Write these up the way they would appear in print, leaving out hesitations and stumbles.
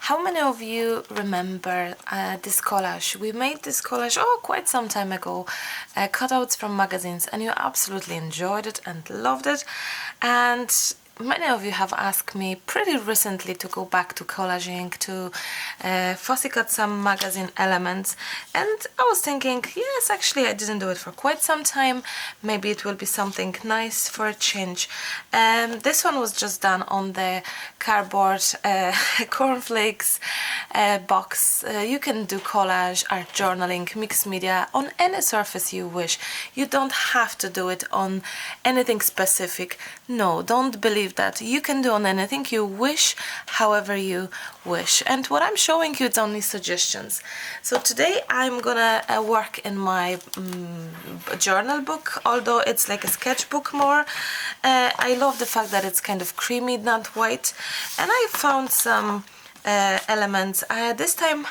How many of you remember this collage? We made this collage quite some time ago, cutouts from magazines, and you absolutely enjoyed it and loved it. And many of you have asked me pretty recently to go back to collaging, to fussy cut some magazine elements, and I was thinking, yes, actually I didn't do it for quite some time. Maybe it will be something nice for a change. This one was just done on the cardboard cornflakes box. You can do collage, art journaling, mixed media on any surface you wish. You don't have to do it on anything specific. No, don't believe that. You can do on anything you wish, however you wish. And what I'm showing you is only suggestions. So today I'm gonna work in my journal book, although it's like a sketchbook more. I love the fact that it's kind of creamy, not white. And I found some elements. This time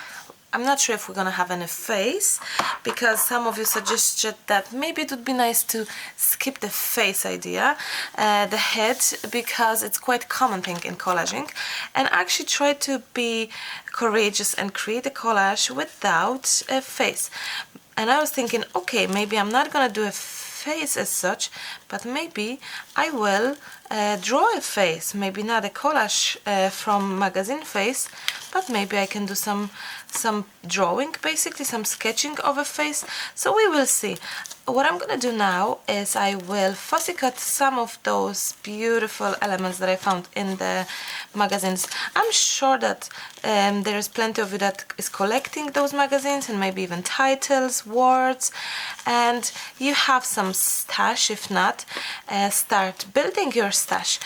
I'm not sure if we're gonna have any face, because some of you suggested that maybe it would be nice to skip the face idea, the head, because it's quite common thing in collaging, and actually try to be courageous and create a collage without a face. And I was thinking, okay, maybe I'm not gonna do a face as such, but maybe I will draw a face, maybe not a collage from magazine face, but maybe I can do some drawing, basically some sketching of a face. So we will see. What I'm gonna do now is I will fussy cut some of those beautiful elements that I found in the magazines. I'm sure that there is plenty of you that is collecting those magazines, and maybe even titles, words, and you have some stash. If not, start building your stash.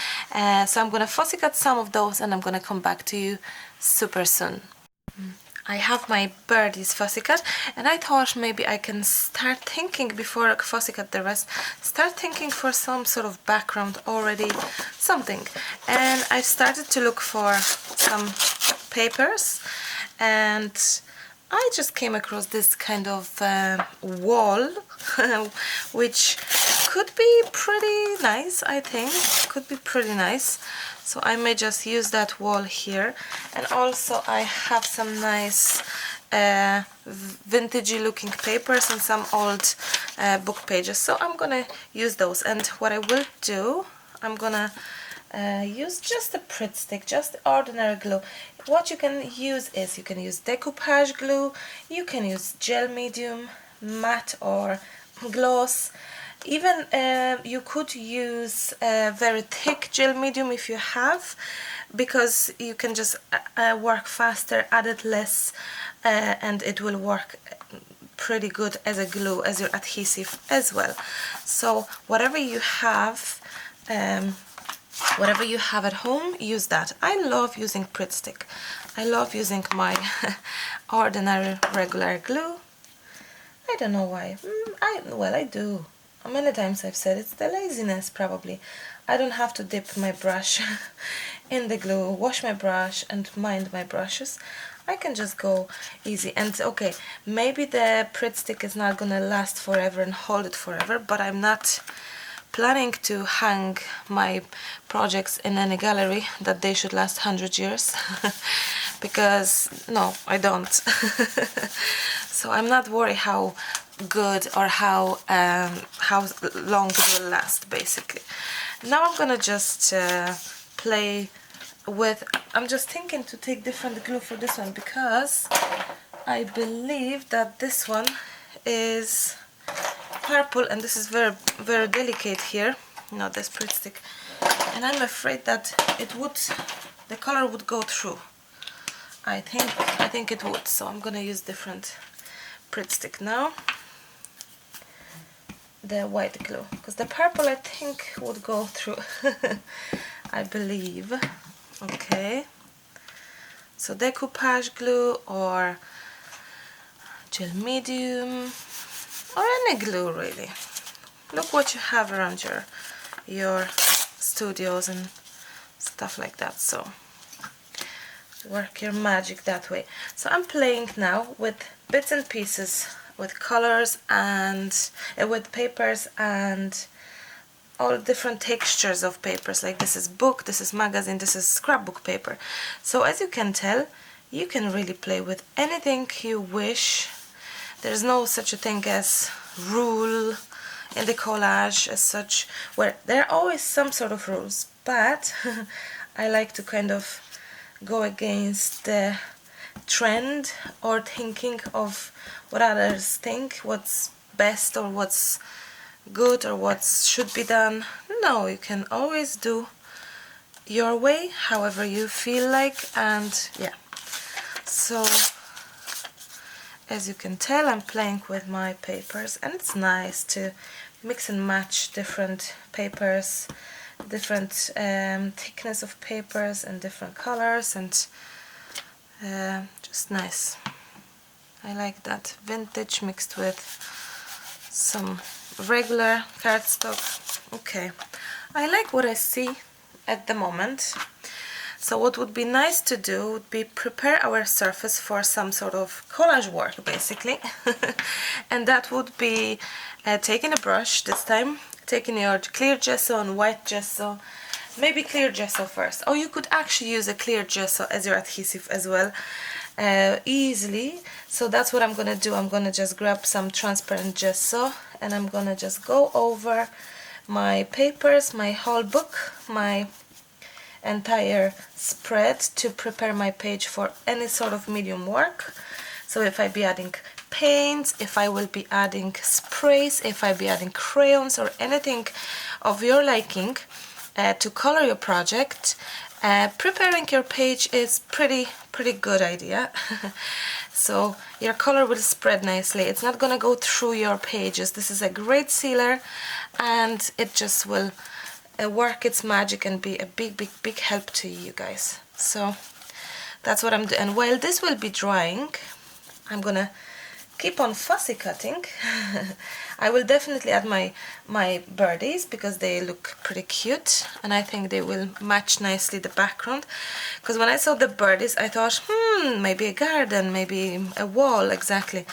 So I'm gonna fussy cut some of those, and I'm gonna come back to you super soon. I have my birdies fussy cut, and I thought maybe I can start thinking before I fussy cut the rest, start thinking for some sort of background already, something. And I started to look for some papers, and I just came across this kind of wall, which could be pretty nice, I think. Could be pretty nice. So I may just use that wall here. And also I have some nice vintagey looking papers and some old book pages. So I'm gonna use those. And what I will do, I'm gonna use just a Pritt stick, just ordinary glue. What you can use is, you can use decoupage glue, you can use gel medium, matte or gloss. Even you could use a very thick gel medium if you have, because you can just work faster, add it less, and it will work pretty good as a glue, as your adhesive as well. So whatever you have at home, use that. I love using Pritt stick. I love using my ordinary regular glue. I don't know why. Well, I do. Many times I've said it's the laziness, probably. I don't have to dip my brush in the glue, wash my brush and mind my brushes. I can just go easy. And okay, maybe the Pritt stick is not gonna last forever and hold it forever, but I'm not planning to hang my projects in any gallery that they should last 100 years because no, I don't. So I'm not worried how good or how long it will last, basically. Now I'm gonna just play with, I'm just thinking to take different glue for this one, because I believe that this one is purple and this is very, very delicate here. No, this Pritt stick, and I'm afraid that the color would go through. I think it would, so I'm gonna use different Pritt stick now. The white glue, because the purple I think would go through. I believe. Okay, so decoupage glue or gel medium or any glue really. Look what you have around your studios and stuff like that, so work your magic that way. So I'm playing now with bits and pieces, with colors and with papers and all different textures of papers. Like this is book, this is magazine, this is scrapbook paper. So as you can tell, you can really play with anything you wish. There's no such a thing as rule in the collage as such, where there are always some sort of rules, but I like to kind of go against the trend or thinking of what others think, what's best or what's good or what should be done. No, you can always do your way, however you feel like. And yeah, so as you can tell, I'm playing with my papers, and it's nice to mix and match different papers, different thickness of papers and different colors, and just nice. I like that vintage mixed with some regular cardstock. Okay, I like what I see at the moment. So what would be nice to do would be prepare our surface for some sort of collage work, basically. And that would be taking a brush this time, taking your clear gesso and white gesso, maybe clear gesso first. Or you could actually use a clear gesso as your adhesive as well, easily. So that's what I'm gonna do. I'm gonna just grab some transparent gesso and I'm gonna just go over my papers, my whole book, my entire spread to prepare my page for any sort of medium work. So if I be adding paints, if I will be adding sprays, if I be adding crayons or anything of your liking to color your project, preparing your page is pretty good idea. So your color will spread nicely. It's not gonna go through your pages. This is a great sealer, and it just will work its magic and be a big help to you guys. So that's what I'm doing. And while this will be drying, I'm gonna keep on fussy cutting. I will definitely add my birdies because they look pretty cute, and I think they will match nicely the background. Because when I saw the birdies, I thought, maybe a garden, maybe a wall, exactly.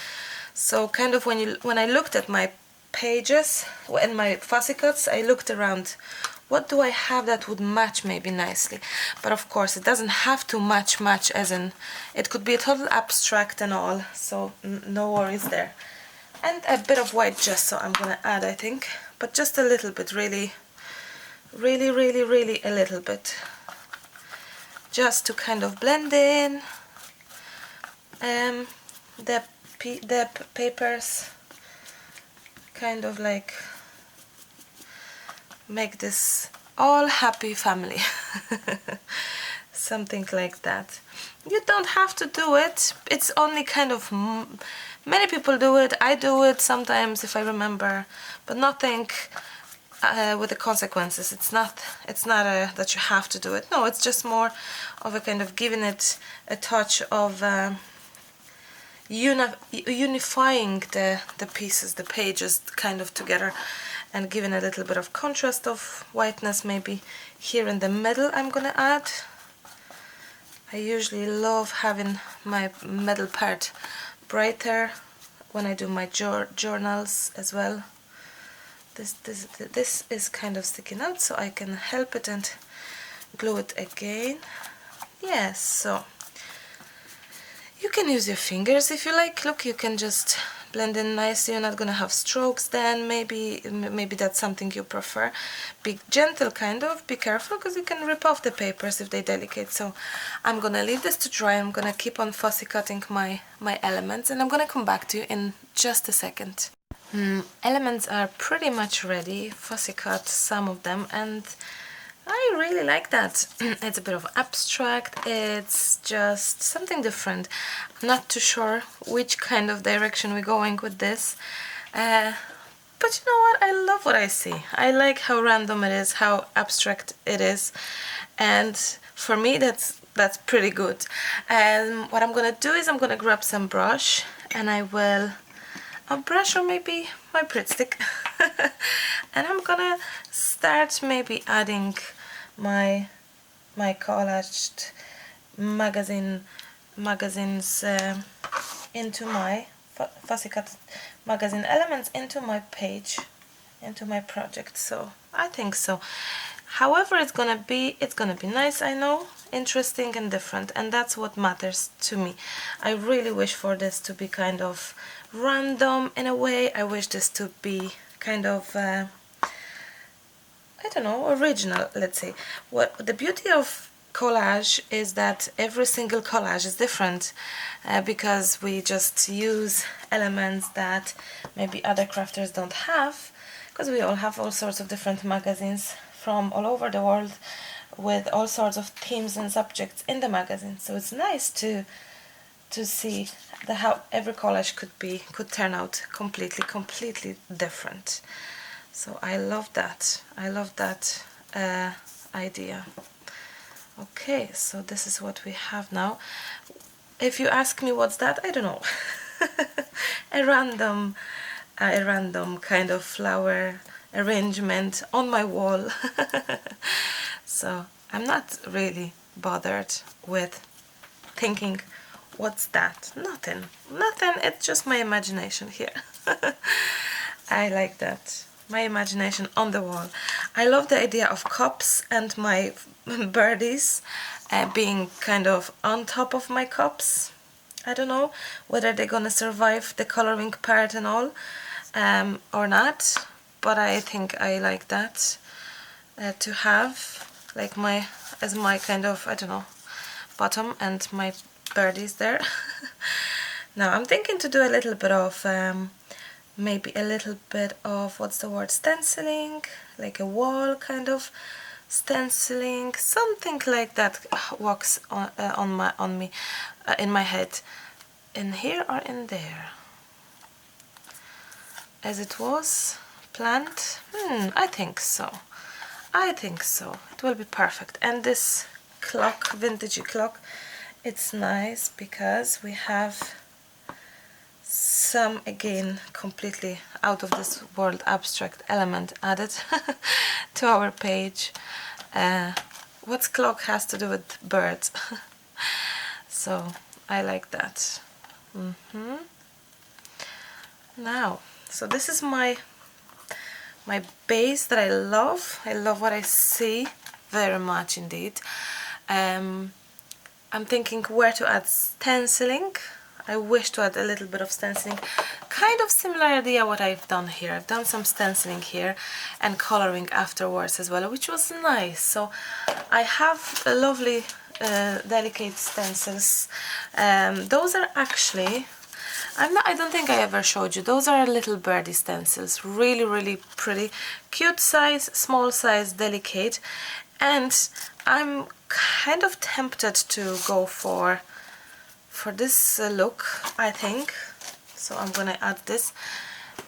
So kind of when I looked at my pages and my fussy cuts, I looked around, what do I have that would match maybe nicely? But of course it doesn't have to match as in, it could be a total abstract and all, so no worries there. And a bit of white gesso I'm gonna add, I think, but just a little bit, really a little bit, just to kind of blend in the papers, kind of like make this all happy family. Something like that. You don't have to do it. It's only kind of, many people do it. I do it sometimes if I remember, but nothing with the consequences. It's not that you have to do it. No, it's just more of a kind of giving it a touch of unifying the pieces, the pages kind of together, and giving a little bit of contrast of whiteness. Maybe here in the middle I'm gonna add. I usually love having my middle part brighter when I do my journals as well. This is kind of sticking out, so I can help it and glue it again. Yes, so you can use your fingers if you like. Look, you can just blend in nicely. You're not gonna have strokes then. Maybe that's something you prefer. Be gentle, kind of. Be careful, because you can rip off the papers if they're delicate. So I'm gonna leave this to dry. I'm gonna keep on fussy cutting my elements, and I'm gonna come back to you in just a second. Elements are pretty much ready. Fussy cut some of them, and I really like that. It's a bit of abstract, it's just something different. I'm not too sure which kind of direction we're going with this, but you know what, I love what I see. I like how random it is, how abstract it is, and for me that's pretty good. And what I'm gonna do is I'm gonna grab some brush, and I will a brush or maybe my Pritt stick and I'm gonna start maybe adding my collaged magazines into my fussy cut magazine elements into my page, into my project. So I think so. However it's gonna be nice, I know, interesting and different, and that's what matters to me. I really wish for this to be kind of random in a way. I wish this to be kind of I don't know, original, let's say. What the beauty of collage is that every single collage is different, because we just use elements that maybe other crafters don't have, because we all have all sorts of different magazines from all over the world with all sorts of themes and subjects in the magazine. So it's nice to see how every collage could turn out completely different. So I love that. I love that idea. Okay, so this is what we have now. If you ask me what's that, I don't know. a random kind of flower arrangement on my wall. So I'm not really bothered with thinking what's that. Nothing, it's just my imagination here. I like that. My imagination on the wall. I love the idea of cups and my birdies being kind of on top of my cups. I don't know whether they're gonna survive the coloring part and all or not, but I think I like that to have like my kind of, I don't know, bottom and my birdies there. Now I'm thinking to do a little bit of maybe a little bit of, what's the word, stenciling, like a wall kind of stenciling, something like that walks on me in my head. In here or in there, as it was planned. I think so. It will be perfect. And this clock, vintagey clock, it's nice because we have some, again, completely out of this world abstract element added to our page. What's clock has to do with birds. So I like that. Now, so this is my base that I love. I love what I see very much indeed. I'm thinking where to add stenciling. I wish to add a little bit of stenciling. Kind of similar idea what I've done here. I've done some stenciling here and coloring afterwards as well, which was nice. So I have a lovely delicate stencils. Those are actually, I don't think I ever showed you. Those are little birdie stencils. Really pretty. Cute size, small size, delicate. And I'm kind of tempted to go for this look, I think. So I'm gonna add this,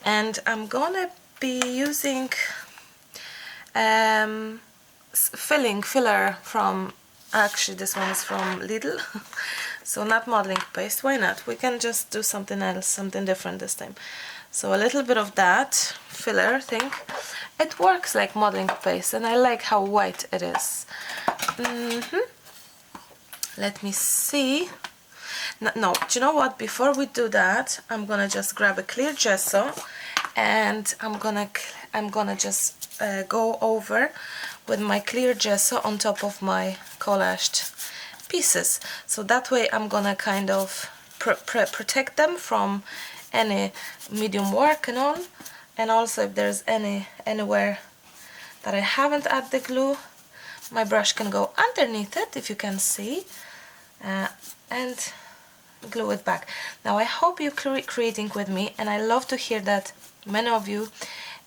and I'm gonna be using filler from, actually this one is from Lidl. So not modeling paste. Why not? We can just do something else, something different this time. So a little bit of that filler thing. It works like modeling paste, and I like how white it is. Let me see. No, do you know what? Before we do that, I'm gonna just grab a clear gesso, and I'm gonna just go over with my clear gesso on top of my collaged pieces. So that way I'm gonna kind of protect them from any medium work and all. And also if there's anywhere that I haven't added the glue, my brush can go underneath it, if you can see, and glue it back. Now I hope you're creating with me, and I love to hear that many of you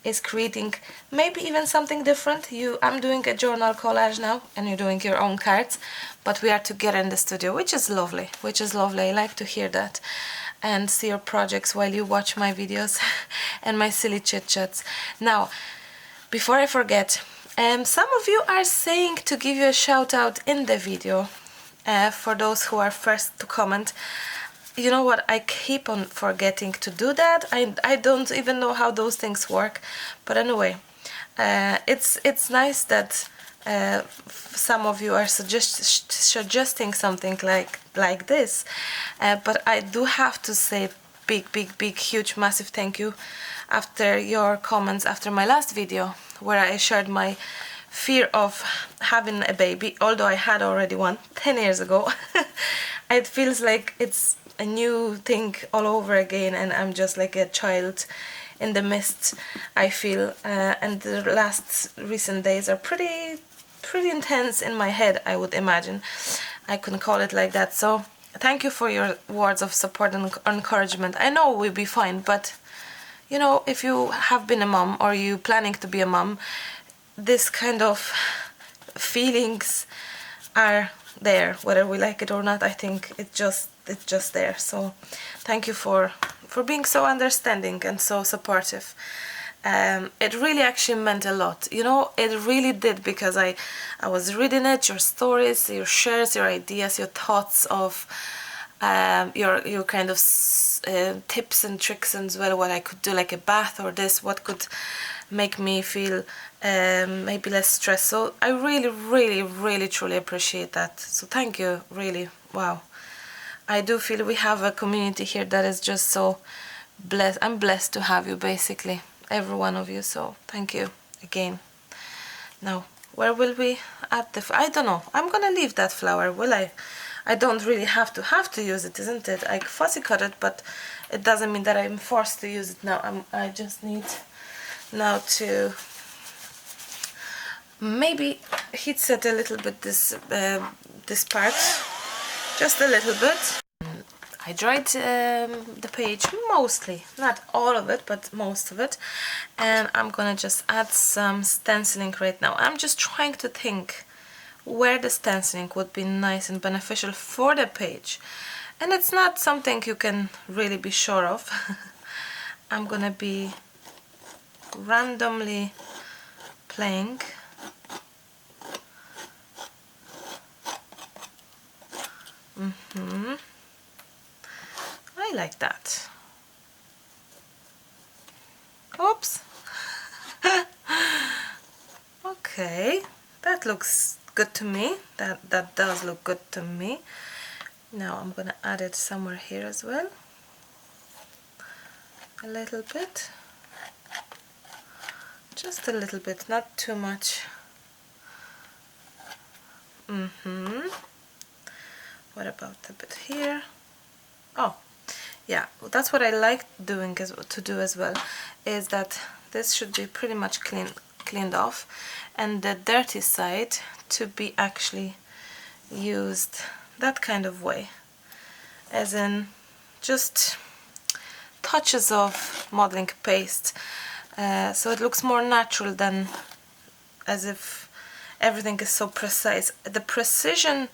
is creating maybe even something different. I'm doing a journal collage now, and you're doing your own cards, but we are together in the studio, which is lovely. I like to hear that and see your projects while you watch my videos and my silly chit chats. Now, before I forget, some of you are saying to give you a shout out in the video. For those who are first to comment, you know what, I keep on forgetting to do that. I don't even know how those things work, but anyway, it's nice that some of you are suggesting something like this, but I do have to say big huge massive thank you after your comments after my last video, where I shared my fear of having a baby, although I had already one 10 years ago. It feels like it's a new thing all over again, and I'm just like a child in the mist, I feel. And the last recent days are pretty intense in my head, I would imagine. I couldn't call it like that. So thank you for your words of support and encouragement. I know we'll be fine, but you know, if you have been a mom or you planning to be a mom, this kind of feelings are there, whether we like it or not. I think it's just there. So thank you for being so understanding and so supportive. It really actually meant a lot, you know, it really did, because I was reading it, your stories, your shares, your ideas, your thoughts of your kind of tips and tricks as well, what I could do, like a bath or this, what could make me feel maybe less stressed. So I really truly appreciate that. So thank you, really. Wow, I do feel we have a community here that is just so blessed. I'm blessed to have you, basically, every one of you. So thank you again. Now, where will we add the I don't know, I'm gonna leave that flower, will I? I don't really have to use it, isn't it? I fussy cut it, but it doesn't mean that I'm forced to use it now. I just need now to maybe heat set a little bit this part, just a little bit. I dried the page mostly, not all of it, but most of it, and I'm gonna just add some stenciling right now. I'm just trying to think where the stenciling would be nice and beneficial for the page, and it's not something you can really be sure of. I'm gonna be randomly playing. I like that. Oops. Okay, that looks good to me. That does look good to me. Now I'm gonna add it somewhere here as well. A little bit. Just a little bit, not too much. What about a bit here? Oh, yeah, that's what I like doing to do as well, is that this should be pretty much cleaned off, and the dirty side to be actually used that kind of way, as in just touches of modeling paste, so it looks more natural than as if everything is so precise. The precision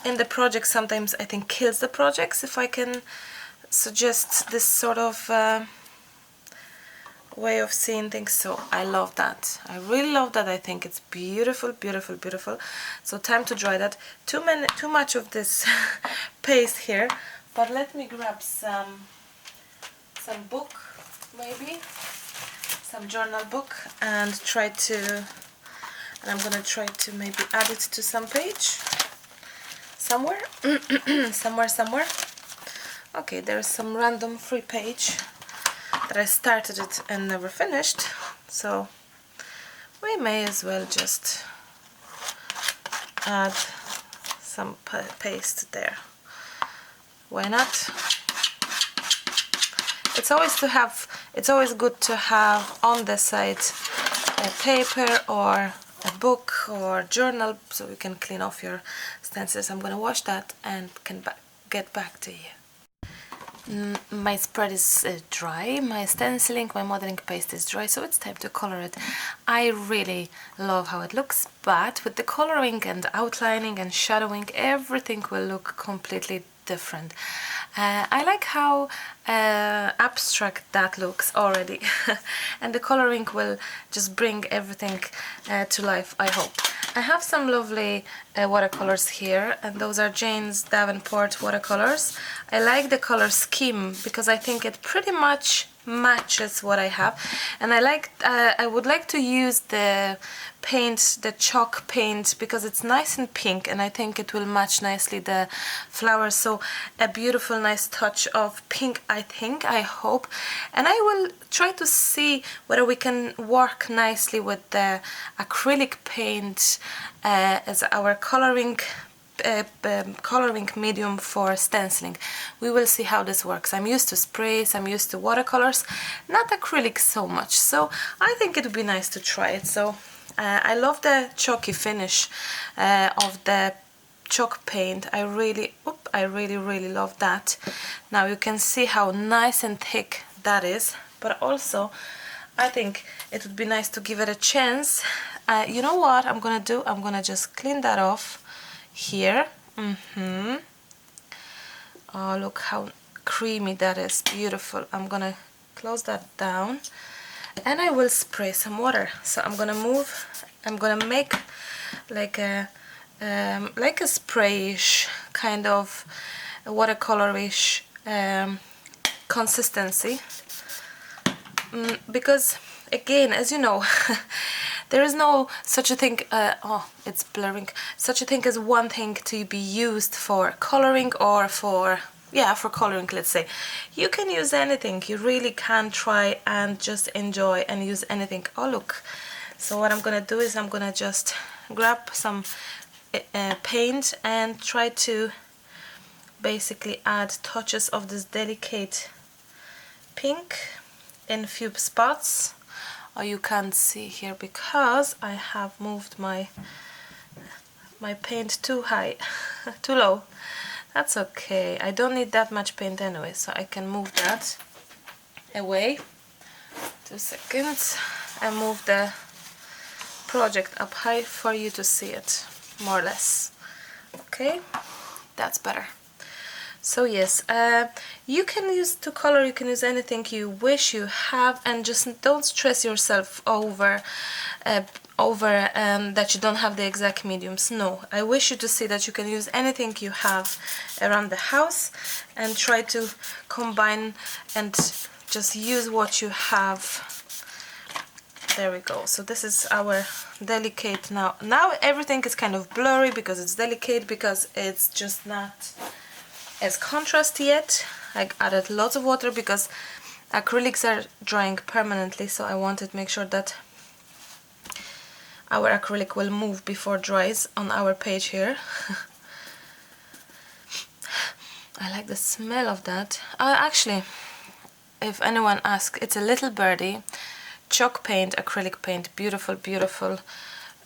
in the project sometimes, I think, kills the projects, if I can suggest this sort of way of seeing things. So I love that. I really love that. I think it's beautiful, beautiful, beautiful. So time to dry that. Too much of this paste here, but let me grab some book, maybe some journal book, and I'm gonna try to maybe add it to some page somewhere. somewhere. Okay, there's some random free page that I started it and never finished, so we may as well just add some paste there. Why not? It's always good to have on the side a paper or a book or journal, so you can clean off your stencils. I'm gonna wash that and can get back to you. My spread is dry, my stenciling, my modeling paste is dry, so it's time to color it. I really love how it looks, but with the coloring and outlining and shadowing, everything will look completely different. I like how abstract that looks already, and the coloring will just bring everything to life, I hope. I have some lovely watercolors here, and those are Jane's Davenport watercolors. I like the color scheme because I think it pretty much matches what I have. And I would like to use the paint, the chalk paint, because it's nice and pink, and I think it will match nicely the flowers. So a beautiful nice touch of pink, I hope. And I will try to see whether we can work nicely with the acrylic paint as our coloring medium for stenciling. We will see how this works. I'm used to sprays, I'm used to watercolors, not acrylic so much, so I think it would be nice to try it. So I love the chalky finish of the chalk paint. I really love that. Now you can see how nice and thick that is, but also I think it would be nice to give it a chance. You know what I'm gonna do? I'm gonna just clean that off here. Oh, look how creamy that is. Beautiful. I'm gonna close that down and I will spray some water. So I'm gonna make like a sprayish kind of watercolorish consistency, because again, as you know, there is no such a thing, oh, it's blurring, such a thing as one thing to be used for coloring or for, yeah, for coloring, let's say. You can use anything. You really can try and just enjoy and use anything. Oh, look. So what I'm gonna do is I'm gonna just grab some paint and try to basically add touches of this delicate pink in a few spots. Oh, you can't see here because I have moved my paint too high, too low. That's okay. I don't need that much paint anyway, so I can move that away. 2 seconds. And move the project up high for you to see it, more or less. Okay, that's better. So yes, you can use to color, you can use anything you wish you have, and just don't stress yourself over that you don't have the exact mediums. No, I wish you to see that you can use anything you have around the house and try to combine and just use what you have. There we go. So this is our delicate now. Now everything is kind of blurry because it's delicate, because it's just not as contrast yet. I added lots of water because acrylics are drying permanently, so I wanted to make sure that our acrylic will move before it dries on our page here. I like the smell of that. Actually, if anyone asks, it's a little birdie chalk paint, acrylic paint, beautiful, beautiful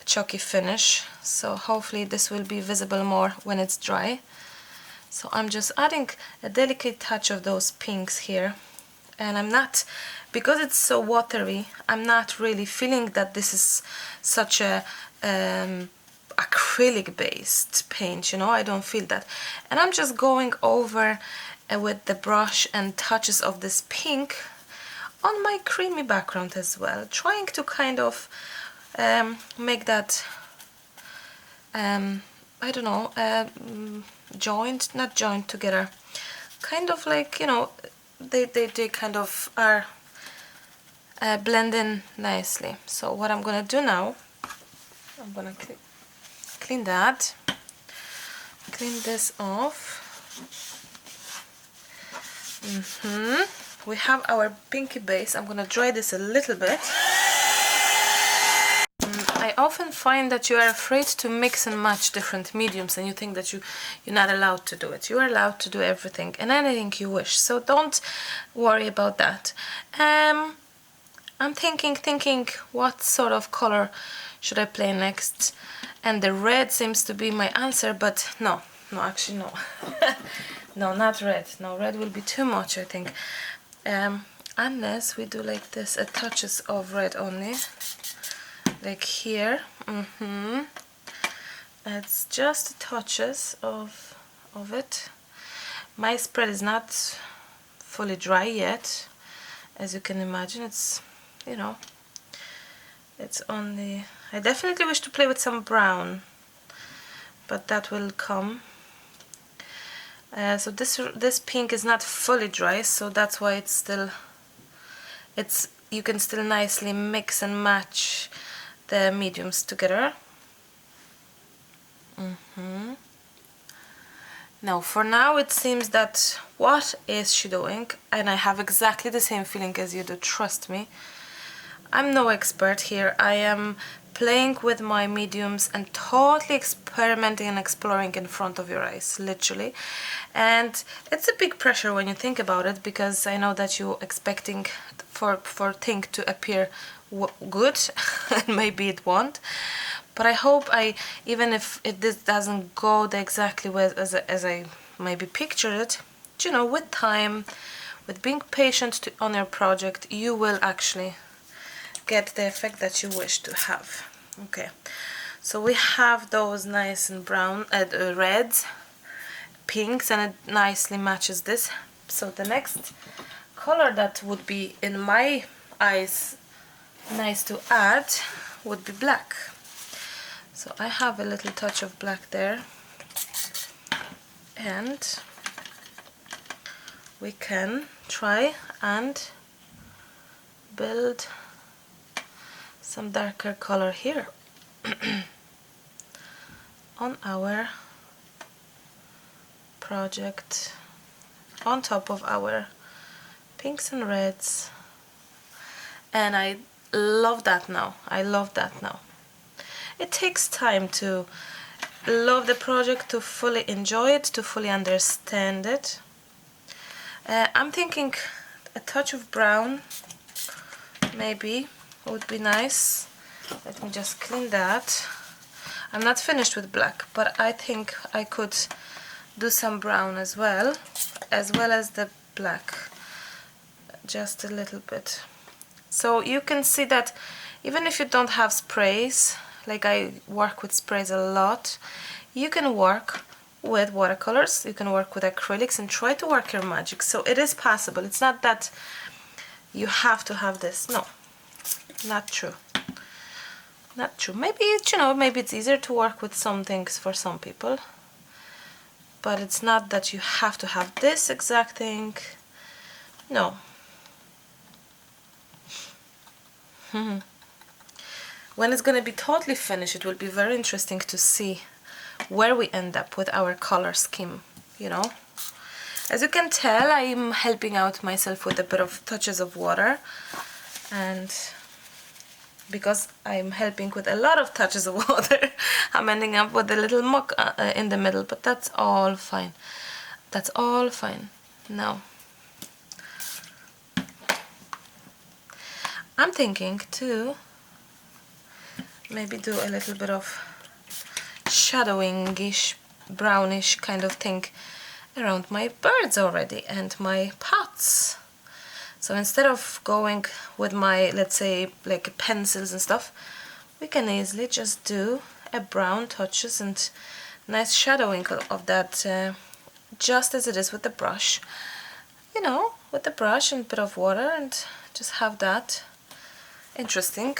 chalky finish. So hopefully this will be visible more when it's dry. So I'm just adding a delicate touch of those pinks here, and I'm not, because it's so watery, I'm not really feeling that this is such a acrylic based paint, you know. I don't feel that, and I'm just going over with the brush and touches of this pink on my creamy background as well, trying to kind of make that I don't know, not joined together, kind of like, you know, they kind of are blend in nicely. So what I'm gonna do now, I'm gonna clean this off. We have our pinky base. I'm gonna dry this a little bit. I often find that you are afraid to mix and match different mediums, and you think that you're not allowed to do it. You are allowed to do everything and anything you wish, so don't worry about that. I'm thinking what sort of color should I play next, and the red seems to be my answer, but no, actually no. No, not red. No, red will be too much, I think. Unless we do like this, a touches of red only, like here. It's just touches of it. My spread is not fully dry yet, as you can imagine. It's, you know, it's only, I definitely wish to play with some brown, but that will come. So this pink is not fully dry, so that's why it's still you can still nicely mix and match the mediums together. Now for now it seems that what is she doing, and I have exactly the same feeling as you do, trust me. I'm no expert here. I am playing with my mediums and totally experimenting and exploring in front of your eyes, literally. And it's a big pressure when you think about it, because I know that you're expecting for thing to appear good and maybe it won't. But I hope even if this doesn't go the exactly way as I maybe pictured it, you know, with time, with being patient on your project, you will actually get the effect that you wish to have. Okay, so we have those nice and brown reds, pinks, and it nicely matches this. So the next color that would be in my eyes nice to add would be black. So I have a little touch of black there, and we can try and build some darker color here on our project, on top of our pinks and reds. And I love that now. I love that now. It takes time to love the project, to fully enjoy it, to fully understand it. I'm thinking a touch of brown maybe would be nice. Let me just clean that. I'm not finished with black, but I think I could do some brown as well as the black, just a little bit. So you can see that even if you don't have sprays, like I work with sprays a lot, you can work with watercolors, you can work with acrylics and try to work your magic. So it is possible. It's not that you have to have this. No, not true. Not true. Maybe, you know, maybe it's easier to work with some things for some people, but it's not that you have to have this exact thing. No. When it's going to be totally finished, it will be very interesting to see where we end up with our color scheme, you know. As you can tell, I'm helping out myself with a bit of touches of water, and because I'm helping with a lot of touches of water, I'm ending up with a little muck in the middle, but that's all fine. That's all fine. Now, I'm thinking to maybe do a little bit of shadowing-ish, brownish kind of thing around my birds already and my pots. So instead of going with my, let's say, like pencils and stuff, we can easily just do a brown touches and nice shadowing of that, just as it is with the brush. You know, with the brush and a bit of water, and just have that. Interesting.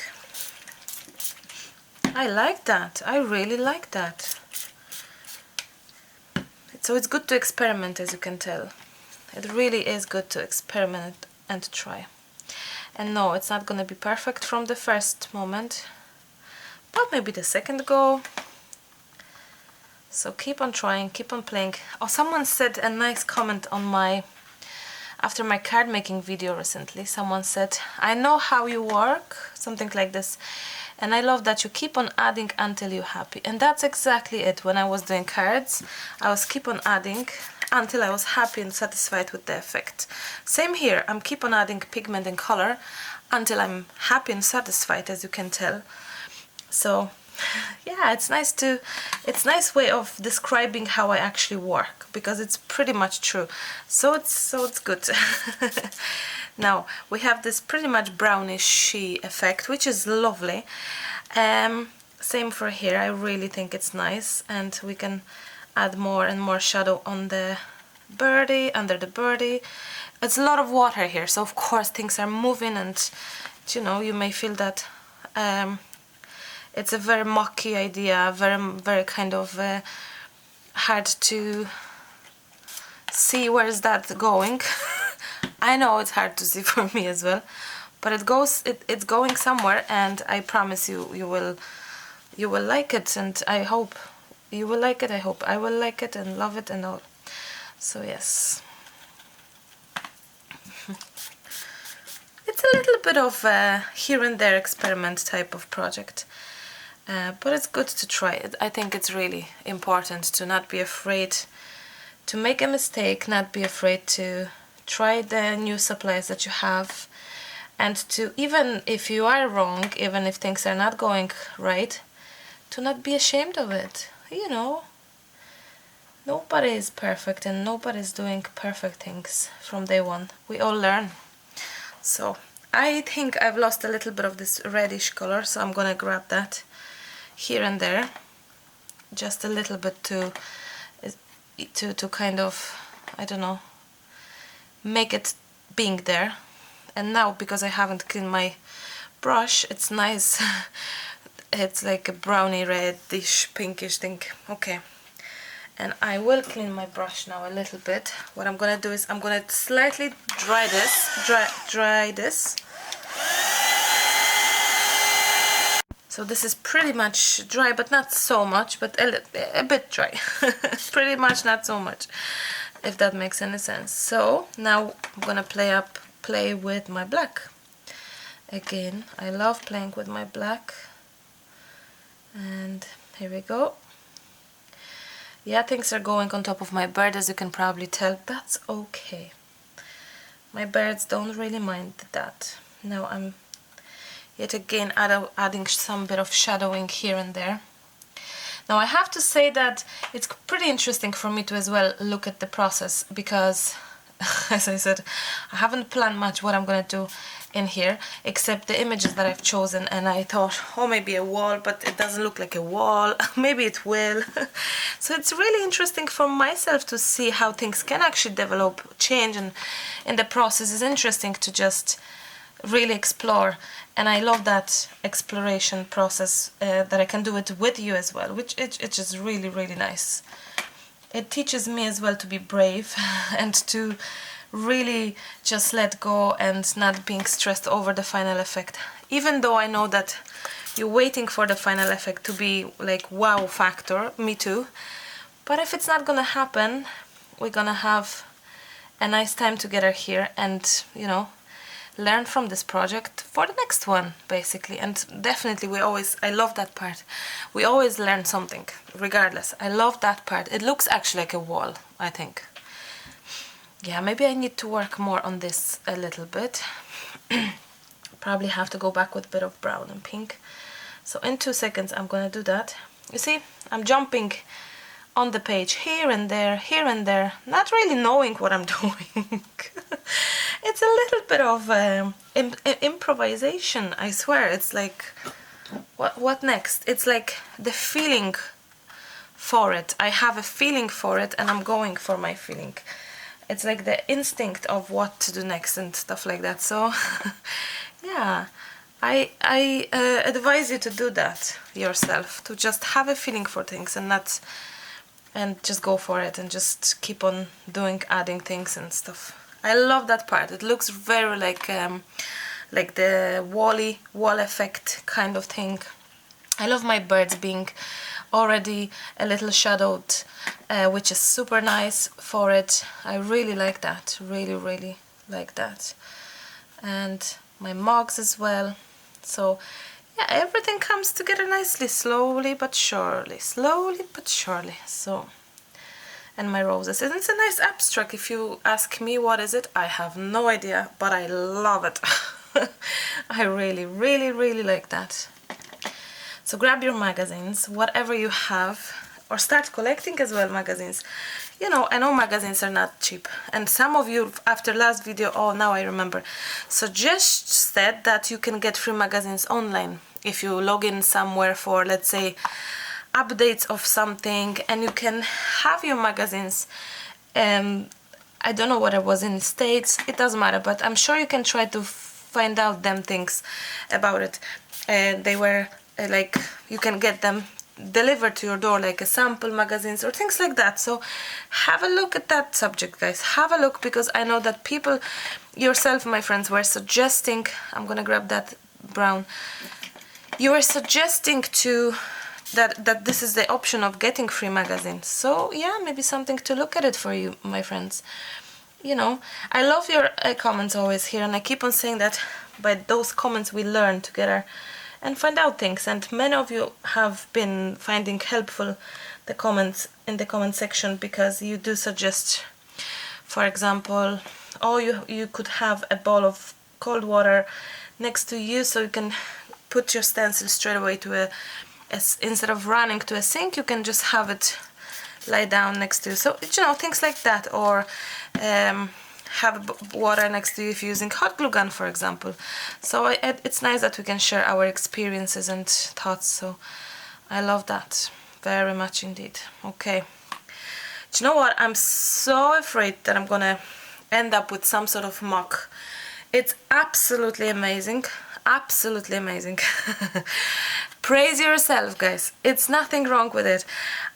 I like that. I really like that. So it's good to experiment, as you can tell. It really is good to experiment and to try. And no, it's not going to be perfect from the first moment, but maybe the second go. So keep on trying, keep on playing. Oh, someone said a nice comment on after my card making video recently. Someone said, I know how you work, something like this. And I love that you keep on adding until you're happy. And that's exactly it. When I was doing cards, I was keep on adding until I was happy and satisfied with the effect. Same here, I'm keep on adding pigment and color until I'm happy and satisfied, as you can tell. So yeah, it's nice way of describing how I actually work, because it's pretty much true. So it's good. Now we have this pretty much brownish effect, which is lovely. Same for here. I really think it's nice, and we can add more and more shadow on the birdie, under the birdie. It's a lot of water here, so of course things are moving, and you know, you may feel that it's a very mucky idea, very kind of hard to see where is that going. I know it's hard to see for me as well, but it's going somewhere, and I promise you, you will like it, and I hope you will like it. I hope I will like it and love it and all. So yes, it's a little bit of a here and there experiment type of project, but it's good to try it. I think it's really important to not be afraid to make a mistake, not be afraid to try the new supplies that you have, and to, even if you are wrong, even if things are not going right, to not be ashamed of it. You know, nobody is perfect and nobody's doing perfect things from day one. We all learn. So I think I've lost a little bit of this reddish color, so I'm gonna grab that here and there, just a little bit to kind of, I don't know, make it being there. And now, because I haven't cleaned my brush, it's nice. It's like a browny reddish pinkish thing. Okay, and I will clean my brush now a little bit. What I'm gonna do is I'm gonna slightly dry this. So this is pretty much dry, but not so much, but a bit dry. Pretty much not so much, if that makes any sense. So now I'm gonna play with my black. Again, I love playing with my black. And here we go. Yeah, things are going on top of my bird, as you can probably tell. That's okay. My birds don't really mind that. Now I'm yet again adding some bit of shadowing here and there. Now I have to say that it's pretty interesting for me to as well look at the process, because as I said, I haven't planned much what I'm gonna do in here, except the images that I've chosen, and I thought, oh, maybe a wall, but it doesn't look like a wall. Maybe it will. So it's really interesting for myself to see how things can actually develop, change, and in the process is interesting to just really explore. And I love that exploration process, that I can do it with you as well, which it's just really, really nice. It teaches me as well to be brave and to really just let go and not being stressed over the final effect. Even though I know that you're waiting for the final effect to be like wow factor, me too. But if it's not gonna happen, we're gonna have a nice time together here and, you know, learn from this project for the next one, basically. And definitely I love that part. We always learn something, regardless. I love that part. It looks actually like a wall, I think. Yeah, maybe I need to work more on this a little bit. Probably have to go back with a bit of brown and pink. So in 2 seconds I'm gonna do that. You see, I'm jumping on the page here and there, not really knowing what I'm doing. It's a little bit of improvisation, I swear. It's like, what next? It's like the feeling for it. I have a feeling for it and I'm going for my feeling. It's like the instinct of what to do next and stuff like that. So yeah, I advise you to do that yourself, to just have a feeling for things and just go for it and just keep on adding things and stuff. I love that part. It looks very like the wall effect kind of thing. I love my birds being already a little shadowed, which is super nice for it. I really like that, really like that. And my mugs as well. So yeah, everything comes together nicely, slowly but surely. So, and my roses. And it's a nice abstract. If you ask me what is it, I have no idea, but I love it. I really like that. So grab your magazines, whatever you have, or start collecting as well magazines. You know, I know magazines are not cheap, and some of you after last video, oh, now I remember, suggest said that you can get free magazines online if you log in somewhere for, let's say, updates of something, and you can have your magazines. I don't know what it was in the States, it doesn't matter, but I'm sure you can try to find out them things about it. They were like, you can get them delivered to your door, like a sample magazines or things like that. So have a look at that subject, guys. Have a look, because I know that people, yourself, my friends, were suggesting, I'm gonna grab that brown, you were suggesting to that this is the option of getting free magazines. So yeah, maybe something to look at it for you, my friends. You know, I love your comments always here, and I keep on saying that by those comments we learn together and find out things, and many of you have been finding helpful the comments in the comment section, because you do suggest, for example, oh, you could have a bowl of cold water next to you, so you can put your stencil straight away to a instead of running to a sink, you can just have it lie down next to you. So, you know, things like that. Or have water next to you if you're using hot glue gun, for example. So it's nice that we can share our experiences and thoughts. So I love that very much indeed. Okay. Do you know what? I'm so afraid that I'm gonna end up with some sort of muck. It's absolutely amazing. Absolutely amazing. Praise yourself, guys. It's nothing wrong with it.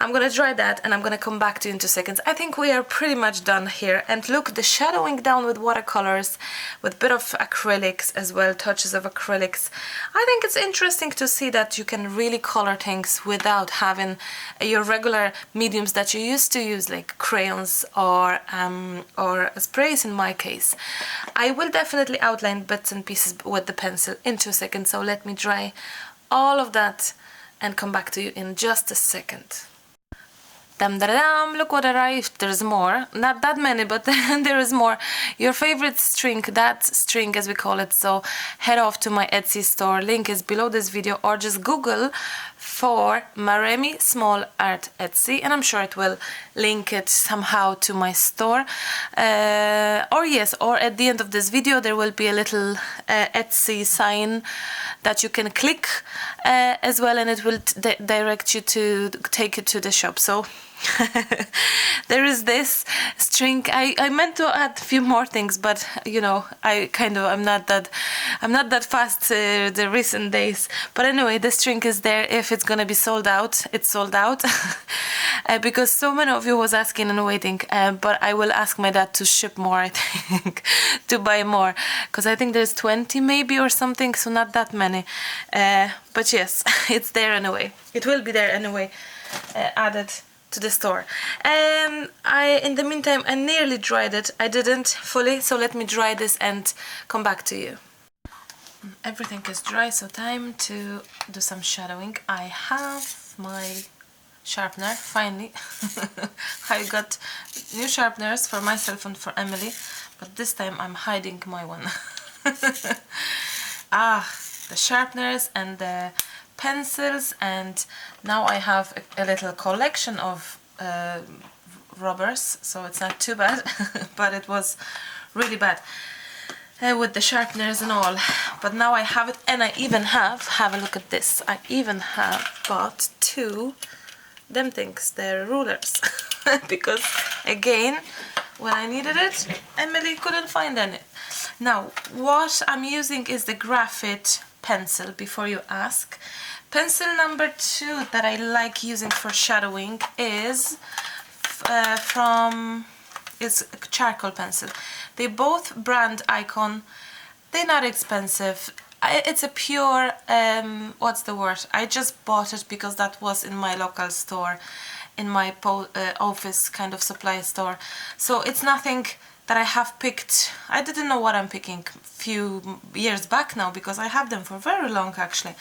I'm gonna try that and I'm gonna come back to you in 2 seconds. I think we are pretty much done here. And look, the shadowing down with watercolors, with a bit of acrylics as well, touches of acrylics. I think it's interesting to see that you can really color things without having your regular mediums that you used to use, like crayons or sprays in my case. I will definitely outline bits and pieces with the pencil in 2 seconds, so let me dry all of that and come back to you in just a second. Dum da dum, look what arrived. There's more. Not that many, but there is more. Your favorite string, that string as we call it. So head off to my Etsy store. Link is below this video, or just Google for Maremi Small Art Etsy, and I'm sure it will link it somehow to my store. Or yes, or at the end of this video there will be a little Etsy sign that you can click as well, and it will direct you to take you to the shop. So there is this string. I meant to add a few more things, but you know, I'm not that fast the recent days. But anyway, the string is there. If it's gonna be sold out, it's sold out. Because so many of you was asking and waiting, but I will ask my dad to ship more, I think, to buy more, because I think there's 20 maybe or something, so not that many. But yes, it's there anyway. It will be there anyway, added to the store. In the meantime, I nearly dried it. I didn't fully, so let me dry this and come back to you. Everything is dry, so time to do some shadowing. I have my sharpener, finally. I got new sharpeners for myself and for Emily, but this time I'm hiding my one. The sharpeners and the pencils, and now I have a little collection of rubbers, so it's not too bad. But it was really bad with the sharpeners and all. But now I have it, and I even have a look at this, I even have bought two them things, they're rulers. Because again, when I needed it, Emily couldn't find any. Now what I'm using is the graphite pencil, before you ask. Pencil number 2 that I like using for shadowing is it's a charcoal pencil. They both brand Icon. They're not expensive. It's a pure, what's the word? I just bought it because that was in my local store, in my office kind of supply store. So it's nothing that I have picked. I didn't know what I'm picking a few years back now, because I have them for very long actually.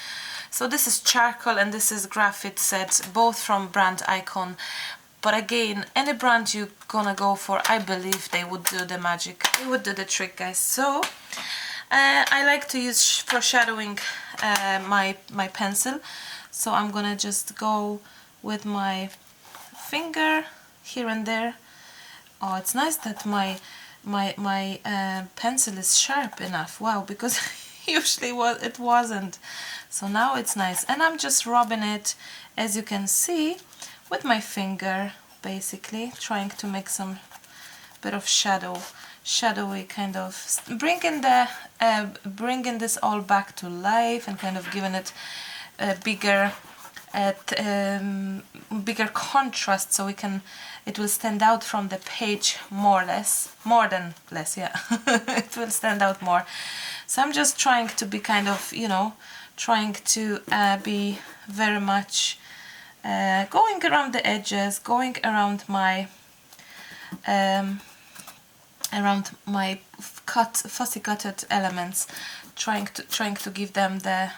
So this is charcoal and this is graphite set, both from brand Icon. But again, any brand you're gonna go for, I believe they would do the magic. They would do the trick, guys. So I like to use for shadowing my pencil. So I'm gonna just go with my finger here and there. Oh, it's nice that my pencil is sharp enough. Wow, because usually it wasn't. So now it's nice, and I'm just rubbing it, as you can see, with my finger, basically trying to make some bit of shadowy kind of bringing this all back to life, and kind of giving it a bigger bigger contrast, so it will stand out from the page more than less, yeah. It will stand out more. So I'm just trying to be kind of, you know, trying to be very much going around the edges, going around my fussy cutted elements, trying to give them the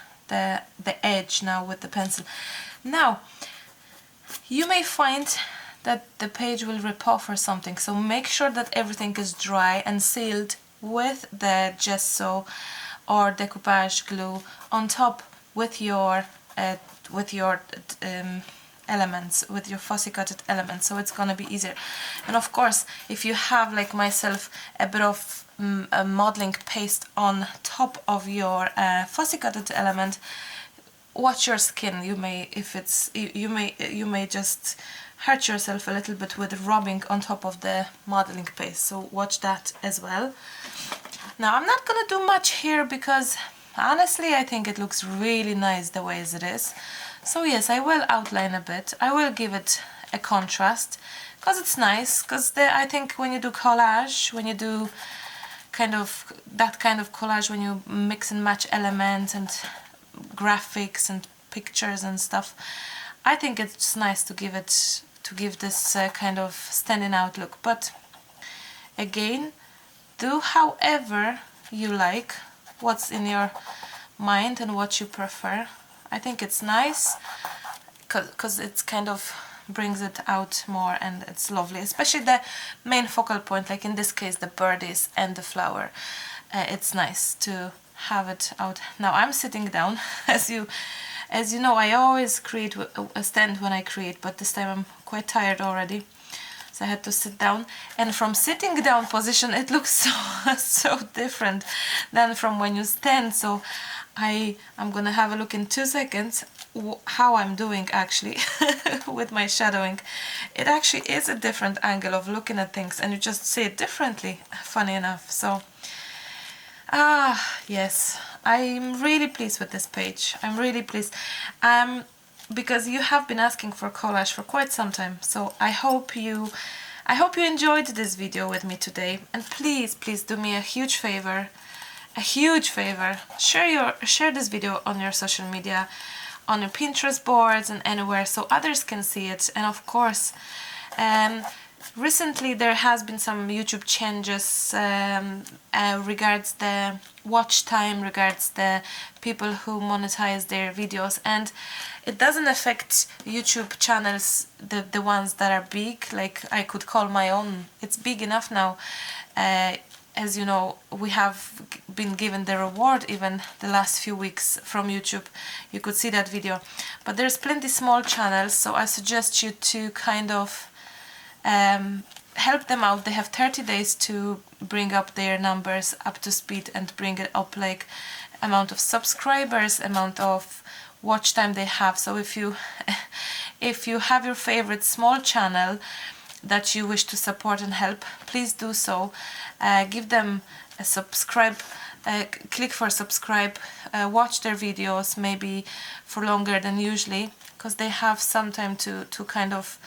edge now with the pencil. Now you may find that the page will rip off or something, so make sure that everything is dry and sealed with the gesso or decoupage glue on top with your elements, with your fussy cutted elements, so it's gonna be easier. And of course, if you have, like myself, a bit of a modeling paste on top of your fussy cutted element, watch your skin. You may, if it's, you may just hurt yourself a little bit with rubbing on top of the modeling paste, so watch that as well. Now I'm not gonna do much here because honestly I think it looks really nice the way as it is. So yes, I will outline a bit, I will give it a contrast, because it's nice, because I think when you do collage, when you do that kind of collage, when you mix and match elements and graphics and pictures and stuff, I think it's nice to give this kind of standing out look. But again, do however you like, what's in your mind and what you prefer. I think it's nice because it's kind of brings it out more and it's lovely, especially the main focal point, like in this case the birdies and the flower. It's nice to have it out. Now I'm sitting down. As you know, I always create a stand when I create, but this time I'm quite tired already, so I had to sit down. And from sitting down position it looks so different than from when you stand. So I'm gonna have a look in 2 seconds how I'm doing actually with my shadowing. It actually is a different angle of looking at things, and you just see it differently, funny enough. So yes, I'm really pleased with this page. I'm really pleased because you have been asking for collage for quite some time, so I hope you enjoyed this video with me today. And please do me a huge favor, share this video on your social media, on your Pinterest boards and anywhere, so others can see it. And of course, recently there has been some YouTube changes regards the watch time, regards the people who monetize their videos, and it doesn't affect YouTube channels, the ones that are big, like I could call my own. It's big enough now. As you know, we have been given the reward even the last few weeks from YouTube. You could see that video. But there's plenty small channels, so I suggest you to kind of help them out. They have 30 days to bring up their numbers up to speed and bring it up, like amount of subscribers, amount of watch time they have. So if you have your favorite small channel that you wish to support and help, please do so. Give them a subscribe, click for subscribe, watch their videos maybe for longer than usually, because they have some time to kind of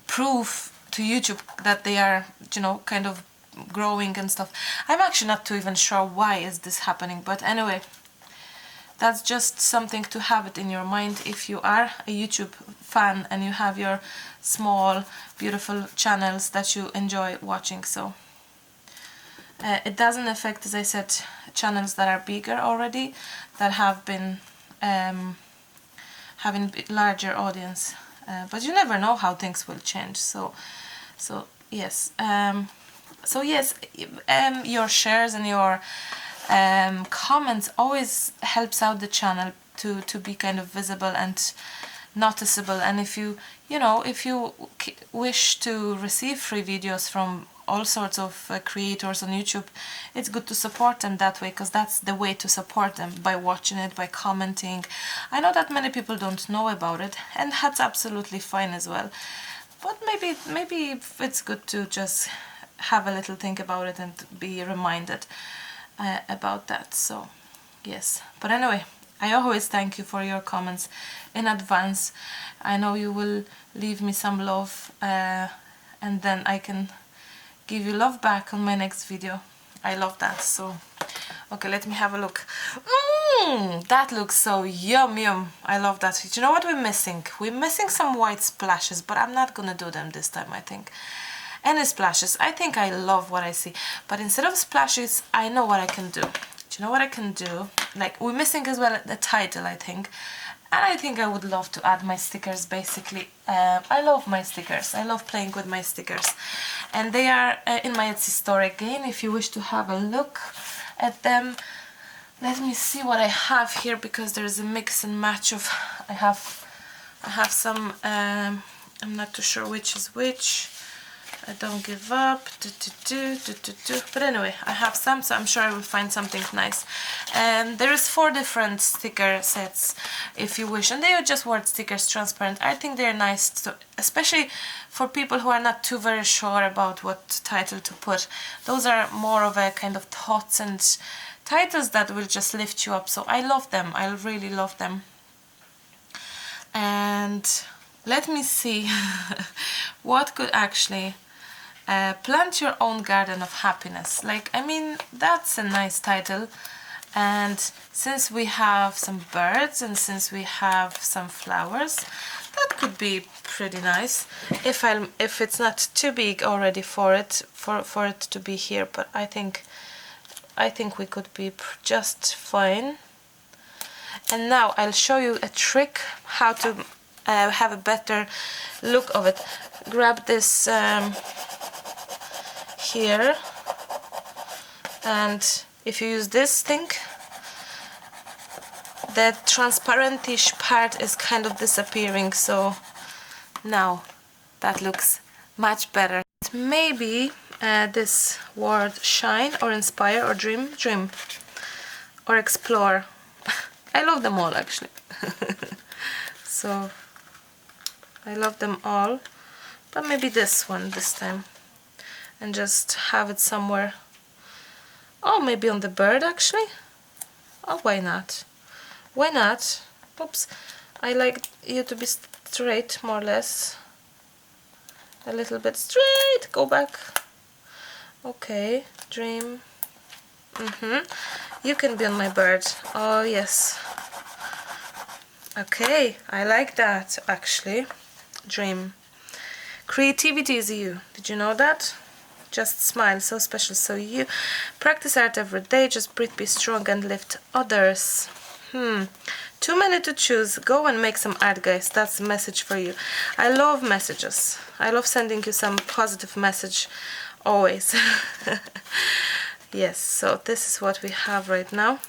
prove to YouTube that they are, you know, kind of growing and stuff. I'm actually not too even sure why is this happening, but anyway, that's just something to have it in your mind if you are a YouTube fan and you have your small beautiful channels that you enjoy watching. So it doesn't affect, as I said, channels that are bigger already, that have been having larger audience, but you never know how things will change. So yes, your shares and your comments always helps out the channel to be kind of visible and noticeable. And if you wish to receive free videos from all sorts of creators on YouTube, it's good to support them that way, because that's the way to support them, by watching it, by commenting. I know that many people don't know about it, and that's absolutely fine as well, but maybe it's good to just have a little think about it and be reminded about that. So yes, but anyway, I always thank you for your comments in advance. I know you will leave me some love, and then I can give you love back on my next video. I love that. So okay, let me have a look. That looks so yum yum. I love that. Do you know what we're missing? We're missing some white splashes, but I'm not gonna do them this time, I think. Any splashes. I think I love what I see, but instead of splashes, I know what I can do. Do you know what I can do? Like, we're missing as well the title, I think. And I think I would love to add my stickers, basically. I love my stickers. I love playing with my stickers. And they are in my Etsy store again, if you wish to have a look at them. Let me see what I have here, because there's a mix and match of... I have some... I'm not too sure which is which. I don't give up. But anyway, I have some, so I'm sure I will find something nice. There is 4 different sticker sets, if you wish, and they are just word stickers, transparent. I think they're nice, especially for people who are not too very sure about what title to put. Those are more of a kind of thoughts and titles that will just lift you up. So I love them. I really love them. And let me see what could actually... plant your own garden of happiness. Like, I mean, that's a nice title. And since we have some birds and since we have some flowers, that could be pretty nice if it's not too big already for it to be here. But I think we could be just fine. And now I'll show you a trick how to have a better look of it. Grab this here, and if you use this thing, the transparentish part is kind of disappearing, so now that looks much better. Maybe this word shine or inspire or dream or explore. I love them all, actually. So I love them all, but maybe this one this time, and just have it somewhere. Oh, maybe on the bird, actually. Oh, why not? Why not? Oops, I like you to be straight, more or less. A little bit straight, go back. Okay, dream. You can be on my bird. Oh, yes. Okay, I like that, actually. Dream. Creativity is you. Did you know that? Just smile, so special. So you practice art every day. Just breathe, be strong, and lift others. Too many to choose. Go and make some art, guys. That's a message for you. I love messages. I love sending you some positive message always. Yes, so this is what we have right now.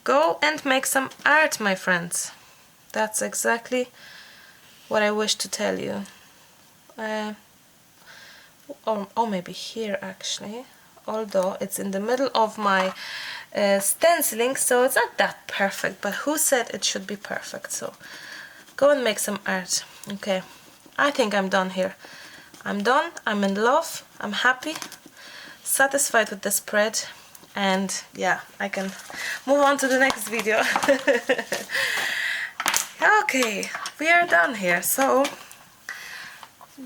Go and make some art, my friends. That's exactly what I wish to tell you. Or maybe here, actually, although it's in the middle of my stenciling, so it's not that perfect, but who said it should be perfect? So go and make some art. Okay, I think I'm done here. I'm done, I'm in love, I'm happy, satisfied with the spread, and yeah, I can move on to the next video. Okay, we are done here. So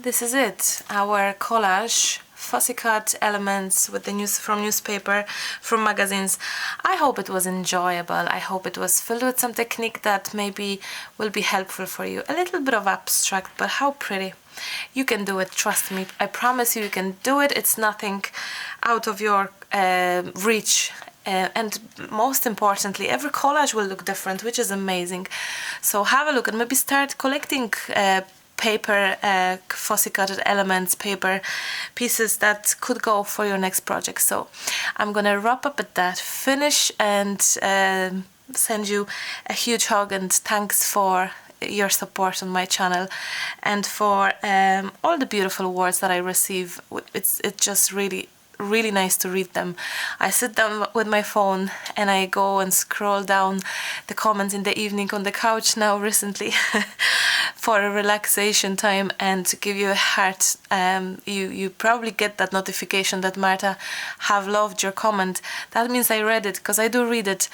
this is it, our collage, fussy cut elements with the news from newspaper, from magazines. I hope it was enjoyable. I hope it was filled with some technique that maybe will be helpful for you. A little bit of abstract, but how pretty. You can do it, trust me. I promise you, you can do it. It's nothing out of your reach. And most importantly, every collage will look different, which is amazing. So have a look and maybe start collecting paper, fussy cutted elements, paper pieces that could go for your next project. So I'm gonna wrap up at that, finish, and send you a huge hug and thanks for your support on my channel and for all the beautiful words that I receive. It's just really nice to read them. I sit down with my phone and I go and scroll down the comments in the evening on the couch now recently. for a relaxation time and to give you a heart. You probably get that notification that Marta have loved your comment. That means I read it, because I do read it.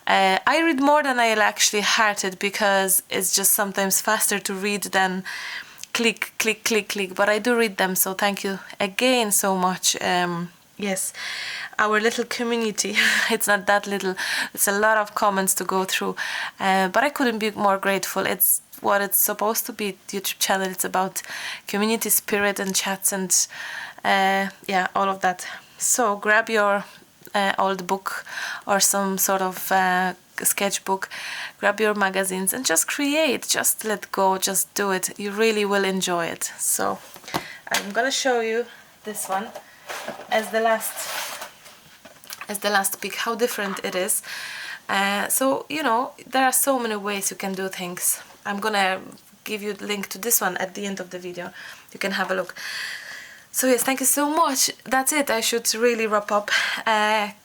I read more than I'll actually heart it, because it's just sometimes faster to read than click, click, click, click. But I do read them, so thank you again so much. Yes, our little community, it's not that little, it's a lot of comments to go through, but I couldn't be more grateful. It's what it's supposed to be, YouTube channel. It's about community spirit and chats and yeah, all of that. So grab your old book or some sort of sketchbook, grab your magazines and just create, just let go, just do it. You really will enjoy it. So I'm gonna show you this one as the last pick, how different it is. So you know, there are so many ways you can do things. I'm gonna give you the link to this one at the end of the video. You can have a look. So yes, thank you so much. That's it. I should really wrap up.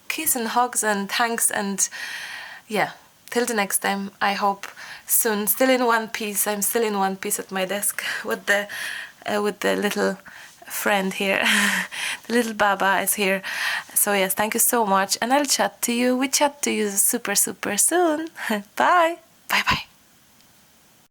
Kiss and hugs and thanks, and yeah, till the next time. I hope soon. Still in one piece. I'm still in one piece at my desk with the little friend here. The little Baba is here. So yes, thank you so much, and I'll chat to you. We chat to you super soon. Bye. Bye bye.